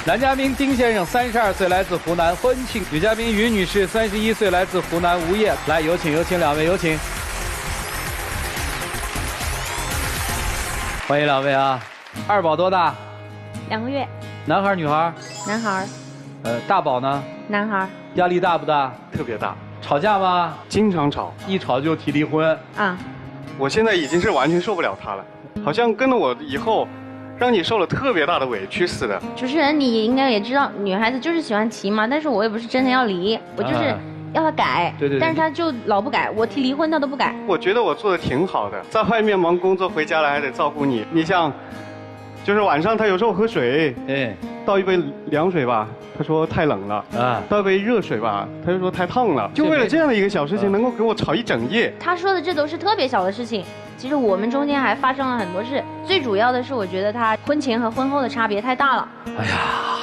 男嘉宾丁先生32岁，来自湖南，婚庆；女嘉宾于女士31岁，来自湖南，无业。来，有请两位，有请。欢迎两位啊！二宝多大2个月。男孩女孩？男孩。大宝呢？男孩。压力大不大？特别大。吵架吗？经常吵，一吵就提离婚。啊。我现在已经是完全受不了他了，好像跟了我以后。让你受了特别大的委屈似的。主持人，你应该也知道，女孩子就是喜欢提嘛，但是我也不是真的要离，我就是要他改。对。但是他就老不改，我提离婚他都不改。我觉得我做的挺好的，在外面忙工作，回家来还得照顾你。你像，就是晚上他有时候喝水，倒一杯凉水吧，他说太冷了啊；倒一杯热水吧，他就说太烫了。就为了这样的一个小事情，能够给我吵一整夜。他说的这都是特别小的事情。其实我们中间还发生了很多事，最主要的是我觉得他婚前和婚后的差别太大了。哎呀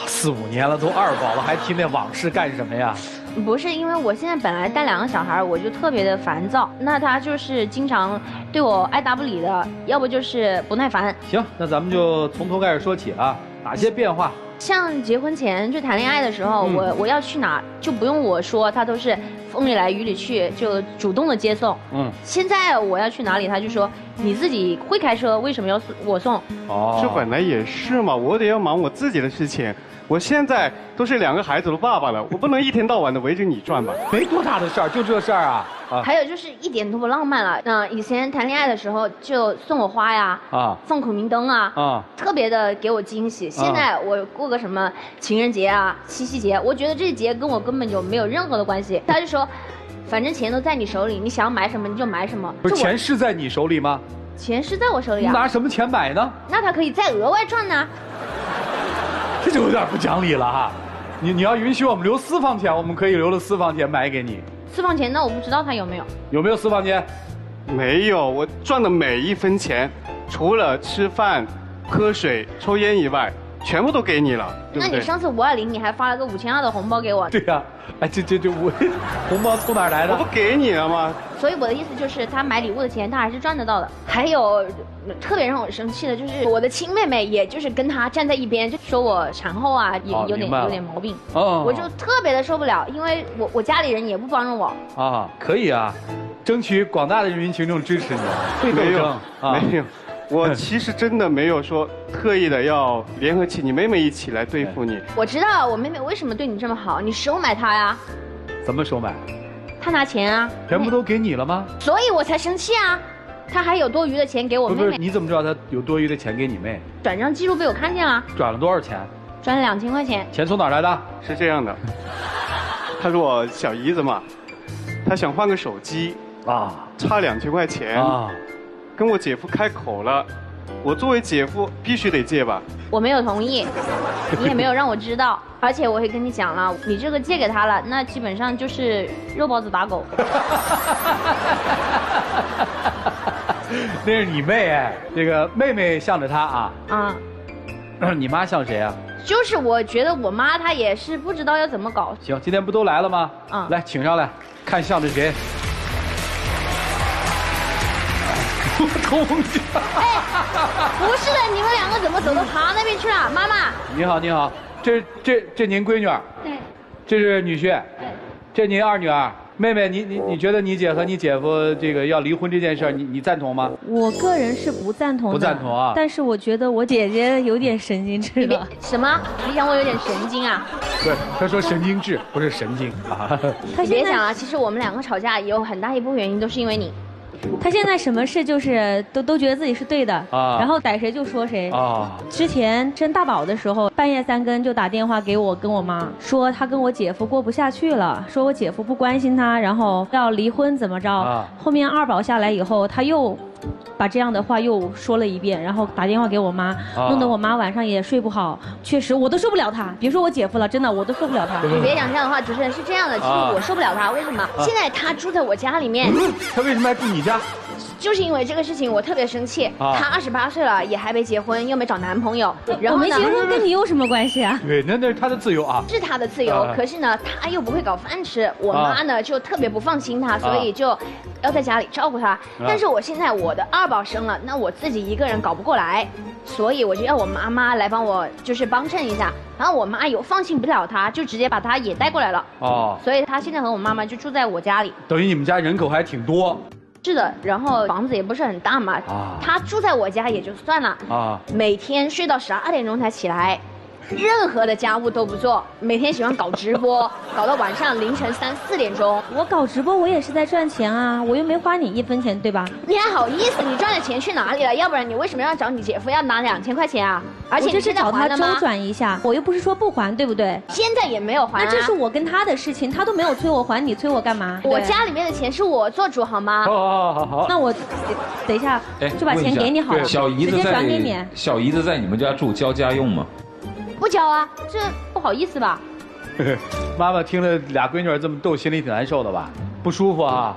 ，4、5年了，都2宝了，还提那往事干什么呀？不是，因为我现在本来带2个小孩，我就特别的烦躁，那他就是经常对我爱答不理的，要不就是不耐烦。行，那咱们就从头开始说起啊，哪些变化？像结婚前就谈恋爱的时候，我要去哪就不用我说，他都是风里来雨里去，就主动的接送。现在我要去哪里，他就说你自己会开车，为什么要我送？这本来也是嘛，我得要忙我自己的事情。我现在都是2个孩子的爸爸了，我不能一天到晚的围着你转吧？没多大的事儿，就这事儿啊。还有就是一点都不浪漫了。以前谈恋爱的时候就送我花呀，放孔明灯啊，特别的给我惊喜。现在我过个什么情人节啊、七夕节，我觉得这些节跟我根本就没有任何的关系。他就说，反正钱都在你手里，你想买什么你就买什么。不是钱是在你手里吗？钱是在我手里啊。你拿什么钱买呢？那他可以再额外赚呢。这就有点不讲理了哈。你要允许我们留私房钱，我们可以留了私房钱买给你。私房钱，那我不知道他有没有。有没有私房钱？没有，我赚的每一分钱，除了吃饭、喝水、抽烟以外，全部都给你了。那你上次520，你还发了个5200的红包给我。对呀，哎，这我红包从哪儿来的？我不给你了吗？所以我的意思就是，他买礼物的钱他还是赚得到的。还有特别让我生气的就是我的亲妹妹，也就是跟他站在一边，就说我产后啊也有点毛病。我就特别的受不了，因为我家里人也不帮着我。可以啊，争取广大的人民群众支持你，会斗争啊。没有。我其实真的没有说特意的要联合起你妹妹一起来对付你。我知道我妹妹为什么对你这么好，你收买她呀。怎么收买？她拿钱啊。全部都给你了吗？所以我才生气啊。她还有多余的钱给我妹妹。不是，你怎么知道她有多余的钱给你妹？转账记录被我看见了。转了多少钱？转了2000块钱。钱从哪儿来的？是这样的，她是我小姨子嘛，她想换个手机差2000块钱跟我姐夫开口了，我作为姐夫必须得借吧。我没有同意，你也没有让我知道，而且我也跟你讲了，你这个借给他了，那基本上就是肉包子打狗。那是你妹哎，这个妹妹向着他啊。你妈像谁啊？就是我觉得我妈她也是不知道要怎么搞。行，今天不都来了吗？来，请上来，看向着谁。不同意。不是的，你们2个怎么走到他那边去了？妈妈。你好，你好，这您闺女。对。这是女婿。对。这您二女儿。妹妹，你觉得你姐和你姐夫这个要离婚这件事，你赞同吗？我个人是不赞同的。不赞同啊。但是我觉得我姐姐有点神经质了。什么？你想我有点神经啊？对，他说神经质，不是神经啊。你别想啊，其实我们2个吵架也有很大一部分原因都是因为你。他现在什么事就是都觉得自己是对的然后逮谁就说谁之前生大宝的时候，半夜3更就打电话给我跟我妈，说他跟我姐夫过不下去了，说我姐夫不关心他，然后要离婚怎么着后面2宝下来以后，他又把这样的话又说了一遍，然后打电话给我妈，弄得我妈晚上也睡不好。确实，我都受不了他。别说我姐夫了，真的我都受不了他。你别讲这样的话，主持人是这样的，其实我受不了他，为什么？现在他住在我家里面。他为什么还住你家？就是因为这个事情我特别生气。他28岁了，也还没结婚，又没找男朋友。然后我没结婚跟你有什么关系啊？对，那是他的自由啊。是他的自由，可是呢，他又不会搞饭吃。我妈呢就特别不放心他，所以就要在家里照顾他。但是我现在我的2宝生了，那我自己一个人搞不过来，所以我就要我妈妈来帮我，就是帮衬一下。然后我妈又放心不了他，就直接把他也带过来了。所以他现在和我妈妈就住在我家里。等于你们家人口还挺多。是的，然后房子也不是很大嘛。他住在我家也就算了。每天睡到12点钟才起来。任何的家务都不做，每天喜欢搞直播，搞到晚上凌晨3、4点钟。我搞直播，我也是在赚钱啊，我又没花你1分钱，对吧？你还好意思？你赚的钱去哪里了？要不然你为什么要找你姐夫要拿2000块钱啊？而且这是找他周转一下，我又不是说不还，对不对？现在也没有还。那这是我跟他的事情，他都没有催我还，你催我干嘛？我家里面的钱是我做主，好吗？好。那我等一下就把钱给你好了，小姨子直接转给你。小姨子在你们家住，交家用吗？不交啊，这不好意思吧？妈妈听了俩闺女这么逗，心里挺难受的吧？不舒服啊？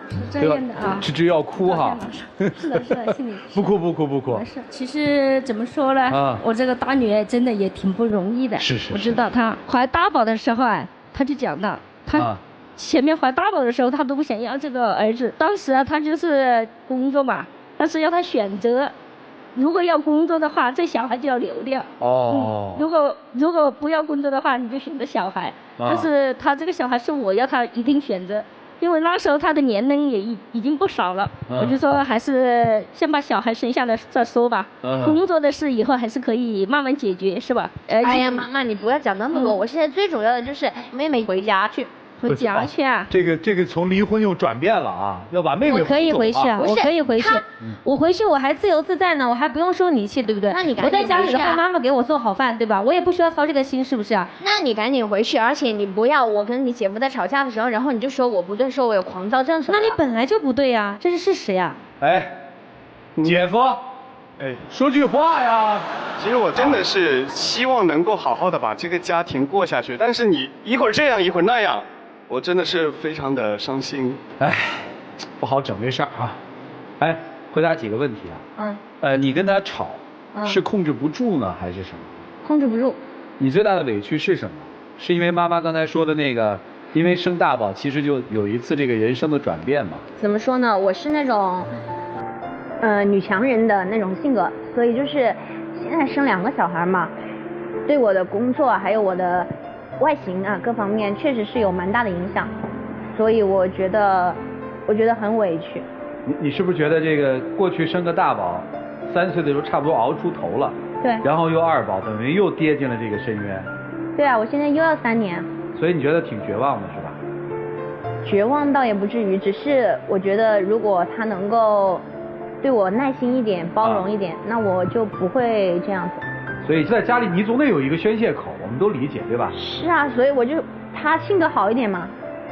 是这样的啊，吱吱要哭哈。是的，心里不哭。没事。其实怎么说呢？我这个大女儿真的也挺不容易的。是。我知道她怀大宝的时候啊，她就讲到，她前面怀大宝的时候，她都不想要这个儿子。当时啊，她就是工作嘛，但是要她选择。如果要工作的话，这小孩就要留掉。如果不要工作的话，你就选择小孩。但是他这个小孩是我要他一定选择，因为那时候他的年龄也已经不少了。我就说还是先把小孩生下来再说吧。工作的事以后还是可以慢慢解决，是吧？哎呀，妈妈，你不要讲那么多。我现在最主要的就是妹妹回家去。回家去啊！这个从离婚又转变了啊，要把妹妹我可以回去啊，我可以回去。我回去我还自由自在呢，我还不用受你气，对不对？那你我在家里的话，妈妈给我做好饭，对吧？我也不需要操这个心，是不是啊？那你赶紧回去，而且你不要我跟你姐夫在吵架的时候，然后你就说我不对，说我有狂躁症什么。那你本来就不对呀，这是事实呀。姐夫，说句话呀。其实我真的是希望能够好好的把这个家庭过下去，但是你一会儿这样一会儿那样。我真的是非常的伤心，不好整这事儿啊。回答几个问题啊。你跟他吵，是控制不住呢，还是什么？控制不住。你最大的委屈是什么？是因为妈妈刚才说的那个，因为生大宝，其实就有一次这个人生的转变嘛。怎么说呢？我是那种，女强人的那种性格，所以就是现在生2个小孩嘛，对我的工作还有我的。外形啊，各方面确实是有蛮大的影响，所以我觉得很委屈。你是不是觉得这个过去生个大宝，3岁的时候差不多熬出头了？对。然后又2宝，等于又跌进了这个深渊。对啊，我现在又要3年。所以你觉得挺绝望的是吧？绝望倒也不至于，只是我觉得如果他能够对我耐心一点、包容一点，那我就不会这样子。所以在家里你总得有一个宣泄口，我们都理解，对吧？是啊，所以我就他性格好一点嘛。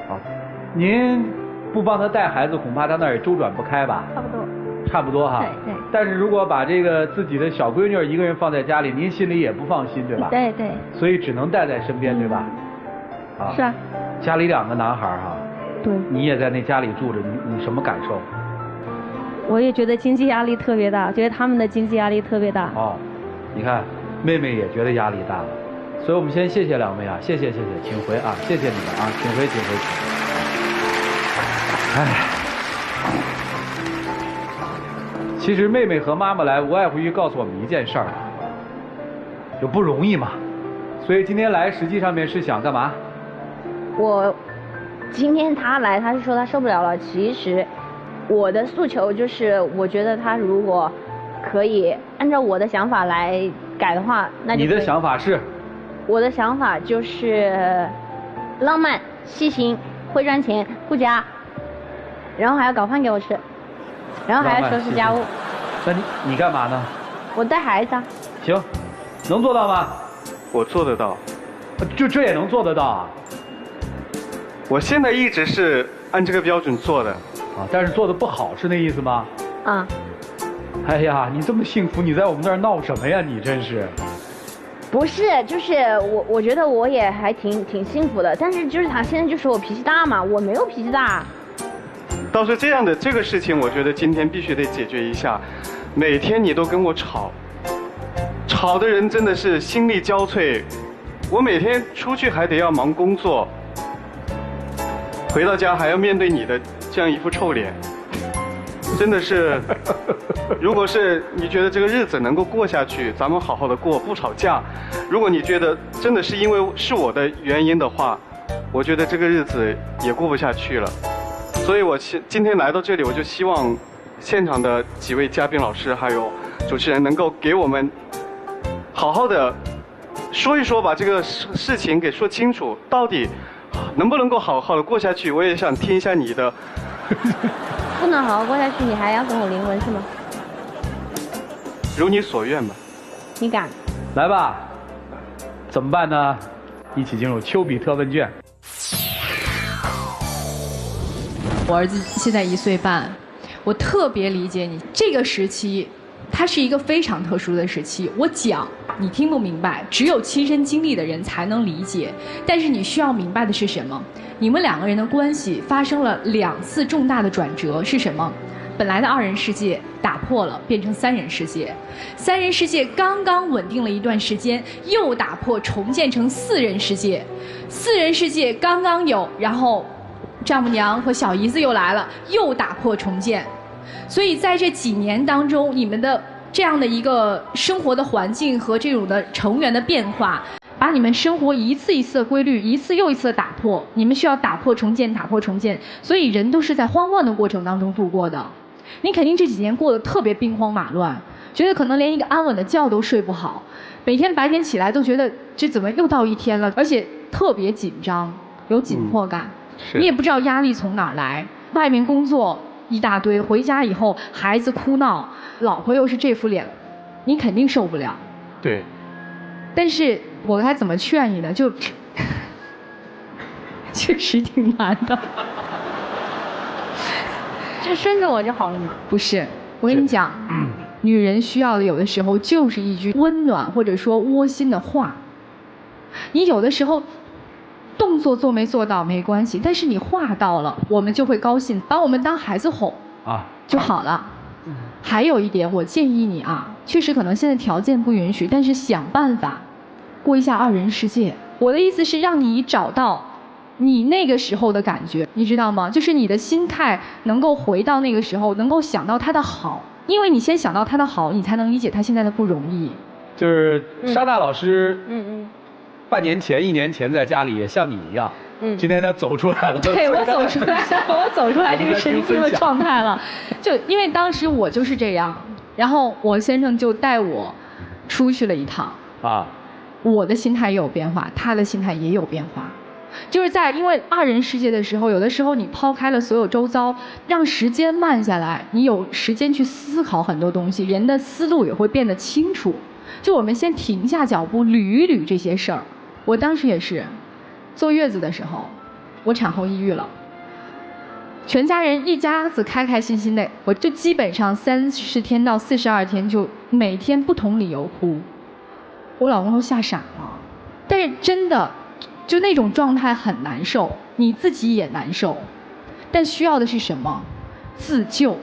好，您不帮他带孩子，恐怕他那儿也周转不开吧？差不多哈。对。但是如果把这个自己的小闺女一个人放在家里，您心里也不放心，对吧？对。所以只能带在身边，对吧？是啊。家里2个男孩哈。对。你也在那家里住着，你什么感受？我也觉得经济压力特别大，觉得他们的经济压力特别大。你看。妹妹也觉得压力大了，所以我们先谢谢2位啊，谢谢，请回啊，谢谢你们啊，请回。其实妹妹和妈妈来，无外乎于告诉我们一件事儿，就不容易嘛。所以今天来，实际上面是想干嘛？今天他来，他是说他受不了了。其实我的诉求就是，我觉得他如果可以按照我的想法来改的话，那就。你的想法是？我的想法就是浪漫、细心、会赚钱、顾家，然后还要搞饭给我吃，然后还要收拾家务。那你干嘛呢？我带孩子啊。行，能做到吗？我做得到。就这也能做得到啊？我现在一直是按这个标准做的。但是做的不好是那意思吗？哎呀，你这么幸福，你在我们那儿闹什么呀？你真是。不是，就是我觉得我也还挺幸福的，但是就是他现在就说我脾气大嘛，我没有脾气大。倒是这样的这个事情，我觉得今天必须得解决一下。每天你都跟我吵，吵的人真的是心力交瘁。我每天出去还得要忙工作，回到家还要面对你的这样一副臭脸，真的是。如果是你觉得这个日子能够过下去，咱们好好的过，不吵架。如果你觉得真的是因为是我的原因的话，我觉得这个日子也过不下去了。所以我今天来到这里，我就希望现场的几位嘉宾老师还有主持人能够给我们好好的说一说，把这个事情给说清楚，到底能不能够好好的过下去。我也想听一下你的。不能好好过下去，你还要跟我离婚是吗？如你所愿吧。你敢？来吧，怎么办呢？一起进入丘比特问卷。我儿子现在1岁半，我特别理解你这个时期，它是一个非常特殊的时期。我讲你听不明白，只有亲身经历的人才能理解。但是你需要明白的是什么？你们2个人的关系发生了2次重大的转折，是什么？本来的2人世界打破了，变成3人世界。3人世界刚刚稳定了一段时间，又打破重建成4人世界。4人世界刚刚有，然后丈母娘和小姨子又来了，又打破重建。所以在这几年当中，你们的这样的一个生活的环境和这种的成员的变化，把你们生活一次一次的规律，一次又一次的打破。你们需要打破重建，打破重建。所以人都是在慌乱的过程当中度过的。你肯定这几年过得特别兵荒马乱，觉得可能连一个安稳的觉都睡不好，每天白天起来都觉得这怎么又到一天了，而且特别紧张，有紧迫感。你也不知道压力从哪儿来，外面工作一大堆，回家以后孩子哭闹，老婆又是这副脸，你肯定受不了。对。但是我该怎么劝你呢？就确实挺难的。就顺着我就好了嘛。不是，我跟你讲，女人需要的有的时候就是一句温暖或者说窝心的话。你有的时候动作做没做到没关系，但是你话到了，我们就会高兴，把我们当孩子哄啊就好了。还有一点，我建议你啊，确实可能现在条件不允许，但是想办法过一下2人世界。我的意思是让你找到你那个时候的感觉，你知道吗？就是你的心态能够回到那个时候，能够想到他的好，因为你先想到他的好，你才能理解他现在的不容易。就是莎娜老师，半年前、1年前在家里也像你一样，今天他走出来了。对，我走出来了，我走出来这个神经的状态了。就因为当时我就是这样，然后我先生就带我出去了一趟啊，我的心态也有变化，他的心态也有变化。就是在因为2人世界的时候，有的时候你抛开了所有周遭，让时间慢下来，你有时间去思考很多东西，人的思路也会变得清楚。就我们先停下脚步，捋一捋这些事儿。我当时也是坐月子的时候，我产后抑郁了，全家人一家子开开心心的，我就基本上30天到42天就每天不同理由哭，我老公都吓傻了。但是真的就那种状态很难受，你自己也难受，但需要的是什么？自救，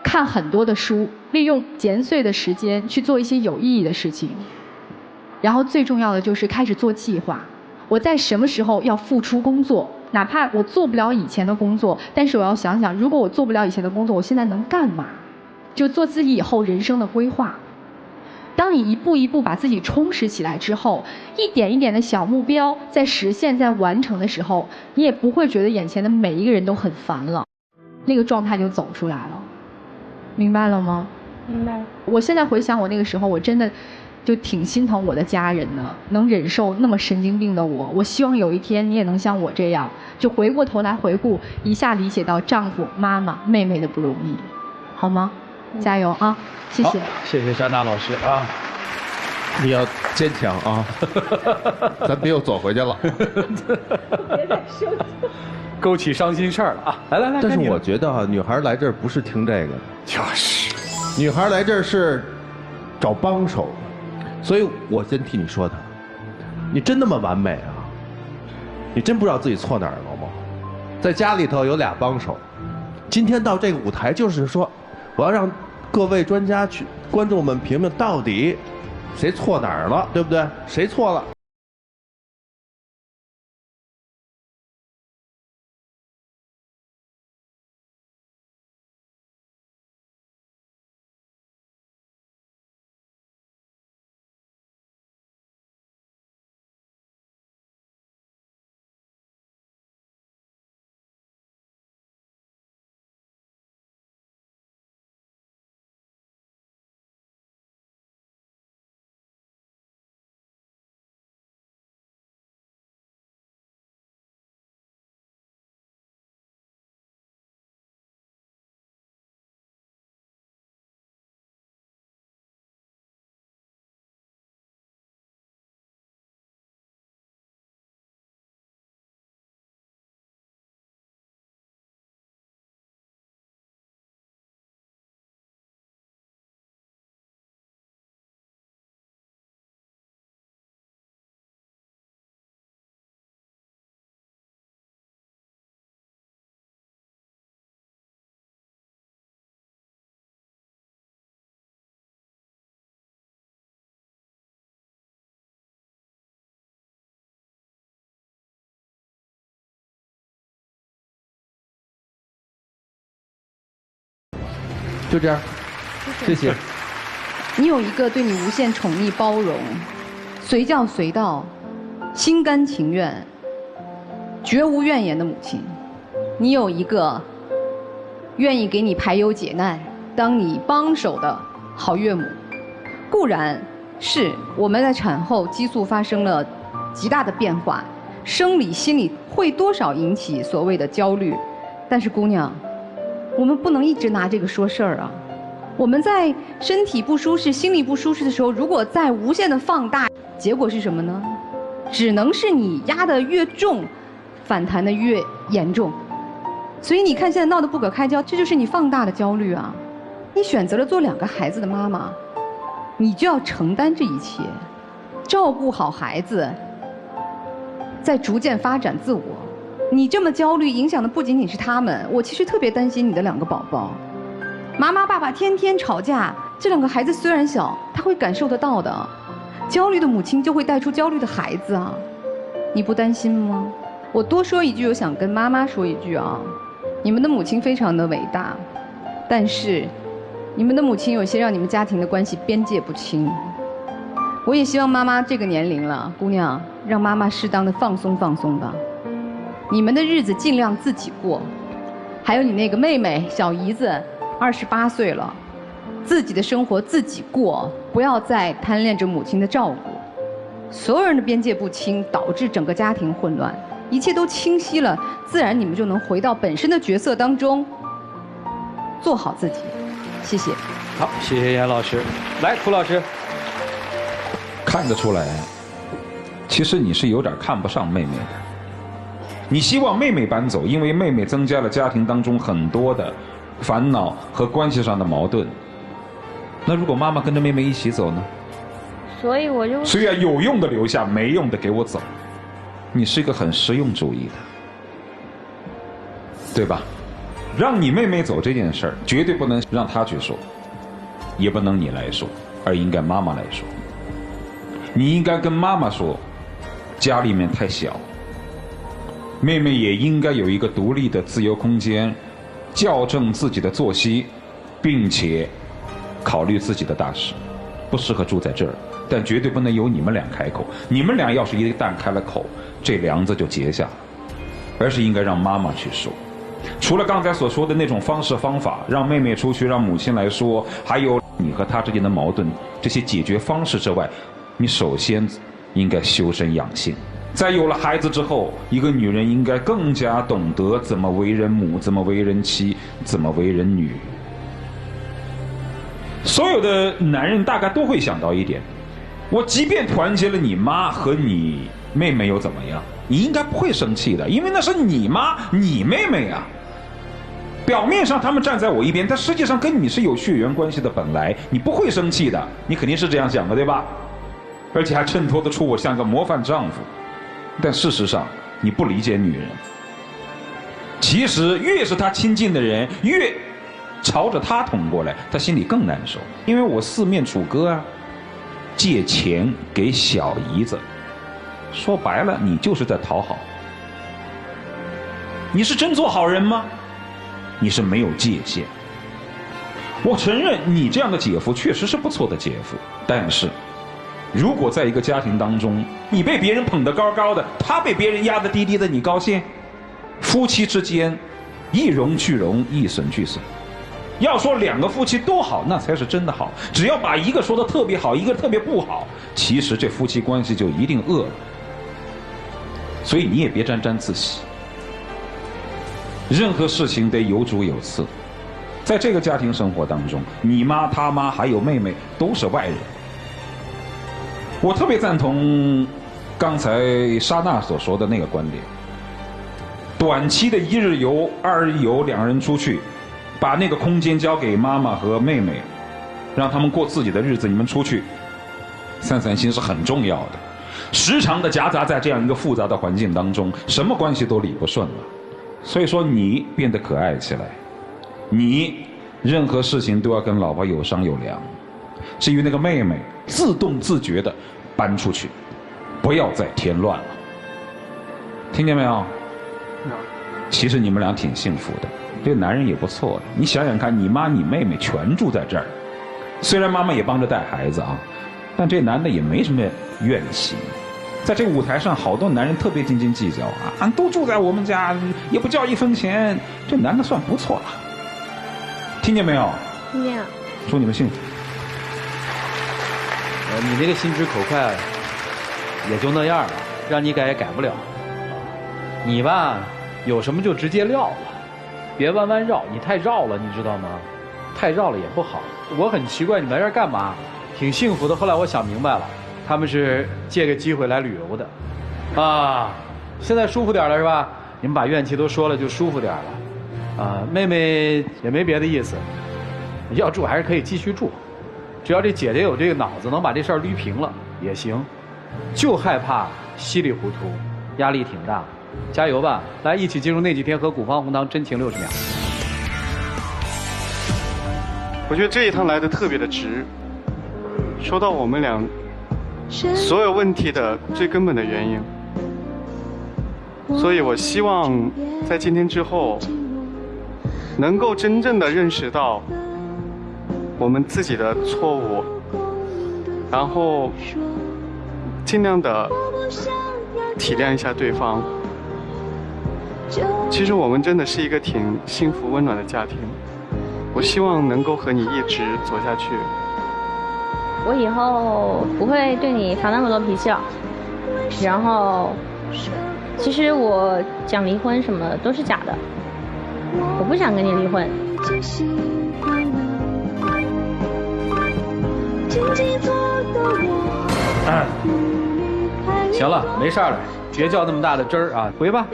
看很多的书，利用闲碎的时间去做一些有意义的事情，然后最重要的就是开始做计划。我在什么时候要付出工作，哪怕我做不了以前的工作，但是我要想想，如果我做不了以前的工作，我现在能干嘛？就做自己以后人生的规划。当你一步一步把自己充实起来之后，一点一点的小目标在实现在完成的时候，你也不会觉得眼前的每一个人都很烦了，那个状态就走出来了。明白了吗？明白了。我现在回想我那个时候，我真的就挺心疼我的家人的，能忍受那么神经病的我。我希望有一天你也能像我这样，就回过头来回顾，一下理解到丈夫、妈妈、妹妹的不容易，好吗？加油啊！谢谢。谢谢莎娜老师啊，你要坚强啊，咱别又走回去了。别再说。勾起伤心事儿了啊！来，但是我觉得啊，女孩来这儿不是听这个的，就是女孩来这儿是找帮手，所以我先替你说她，你真那么完美啊？你真不知道自己错哪儿了吗？在家里头有俩帮手，今天到这个舞台，就是说，我要让各位专家去观众们评评到底谁错哪儿了，对不对？谁错了？就这样，谢谢。你有一个对你无限宠溺包容、随叫随到、心甘情愿、绝无怨言的母亲。你有一个愿意给你排忧解难、当你帮手的好岳母。固然是我们在产后激素发生了极大的变化，生理、心理会多少引起所谓的焦虑，但是姑娘，我们不能一直拿这个说事儿啊！我们在身体不舒适、心理不舒适的时候，如果再无限的放大，结果是什么呢？只能是你压得越重，反弹得越严重。所以你看，现在闹得不可开交，这就是你放大的焦虑啊！你选择了做2个孩子的妈妈，你就要承担这一切，照顾好孩子，在逐渐发展自我。你这么焦虑，影响的不仅仅是他们。我其实特别担心你的2个宝宝，妈妈爸爸天天吵架，这2个孩子虽然小，他会感受得到的。焦虑的母亲就会带出焦虑的孩子啊，你不担心吗？我多说一句，我想跟妈妈说一句啊，你们的母亲非常的伟大，但是你们的母亲有些让你们家庭的关系边界不清。我也希望妈妈这个年龄了，姑娘，让妈妈适当的放松放松吧。你们的日子尽量自己过，还有你那个妹妹小姨子，28岁了，自己的生活自己过，不要再贪恋着母亲的照顾。所有人的边界不清，导致整个家庭混乱。一切都清晰了，自然你们就能回到本身的角色当中，做好自己。谢谢。好，谢谢严老师。来，涂老师。看得出来，其实你是有点看不上妹妹的。你希望妹妹搬走，因为妹妹增加了家庭当中很多的烦恼和关系上的矛盾。那如果妈妈跟着妹妹一起走呢？所以我就虽然有用的留下，没用的给我走。你是一个很实用主义的，对吧？让你妹妹走这件事儿，绝对不能让她去说，也不能你来说，而应该妈妈来说。你应该跟妈妈说，家里面太小，妹妹也应该有一个独立的自由空间，校正自己的作息，并且考虑自己的大事，不适合住在这儿，但绝对不能由你们俩开口。你们俩要是一旦开了口，这梁子就结下了，而是应该让妈妈去说。除了刚才所说的那种方式方法，让妹妹出去，让母亲来说，还有你和她之间的矛盾，这些解决方式之外，你首先应该修身养性。在有了孩子之后，一个女人应该更加懂得怎么为人母，怎么为人妻，怎么为人女。所有的男人大概都会想到一点，我即便团结了你妈和你妹妹又怎么样？你应该不会生气的，因为那是你妈你妹妹啊。表面上他们站在我一边，但实际上跟你是有血缘关系的，本来你不会生气的，你肯定是这样想的，对吧？而且还衬托得出我像个模范丈夫。但事实上你不理解女人，其实越是他亲近的人，越朝着他捅过来，他心里更难受。因为我四面楚歌啊，借钱给小姨子，说白了，你就是在讨好。你是真做好人吗？你是没有界限。我承认你这样的姐夫确实是不错的姐夫，但是如果在一个家庭当中，你被别人捧得高高的，他被别人压得低低的，你高兴？夫妻之间一荣俱荣，一损俱损。要说两个夫妻都好，那才是真的好。只要把一个说得特别好，一个特别不好，其实这夫妻关系就一定恶了。所以你也别沾沾自喜，任何事情得有主有次。在这个家庭生活当中，你妈、他妈还有妹妹都是外人。我特别赞同刚才莎娜所说的那个观点。短期的1日游、2日游，两人出去，把那个空间交给妈妈和妹妹，让他们过自己的日子。你们出去散散心是很重要的。时常的夹杂在这样一个复杂的环境当中，什么关系都理不顺了。所以说你变得可爱起来，你任何事情都要跟老婆有商有量。至于那个妹妹，自动自觉的搬出去，不要再添乱了。听见没有？其实你们俩挺幸福的，这个男人也不错的。你想想看，你妈你妹妹全住在这儿，虽然妈妈也帮着带孩子啊，但这男的也没什么怨气。在这个舞台上，好多男人特别斤斤计较啊，都住在我们家，也不交1分钱。这男的算不错了，听见没有？听见了。祝你们幸福。你那个心直口快，也就那样了，让你改也改不了。你吧，有什么就直接撂了，别弯弯绕。你太绕了，你知道吗？太绕了也不好。我很奇怪，你们来这儿干嘛？挺幸福的。后来我想明白了，他们是借个机会来旅游的，啊，现在舒服点了是吧？你们把怨气都说了，就舒服点了，啊，妹妹也没别的意思，要住还是可以继续住，只要这姐姐有这个脑子，能把这事儿捋平了也行，就害怕稀里糊涂，压力挺大。加油吧！来，一起进入那几天和古方红糖真情60秒。我觉得这一趟来的特别的值，说到我们俩所有问题的最根本的原因，所以我希望在今天之后，能够真正的认识到我们自己的错误，然后尽量的体谅一下对方。其实我们真的是一个挺幸福温暖的家庭，我希望能够和你一直走下去。我以后不会对你发那么多脾气了，然后其实我讲离婚什么都是假的，我不想跟你离婚。行了，没事了，别较那么大的真儿啊，回吧。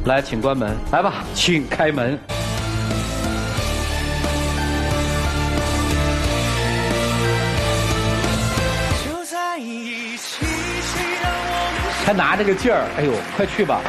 来，请关门。来吧，请开门。还拿这个劲儿，哎呦，快去吧。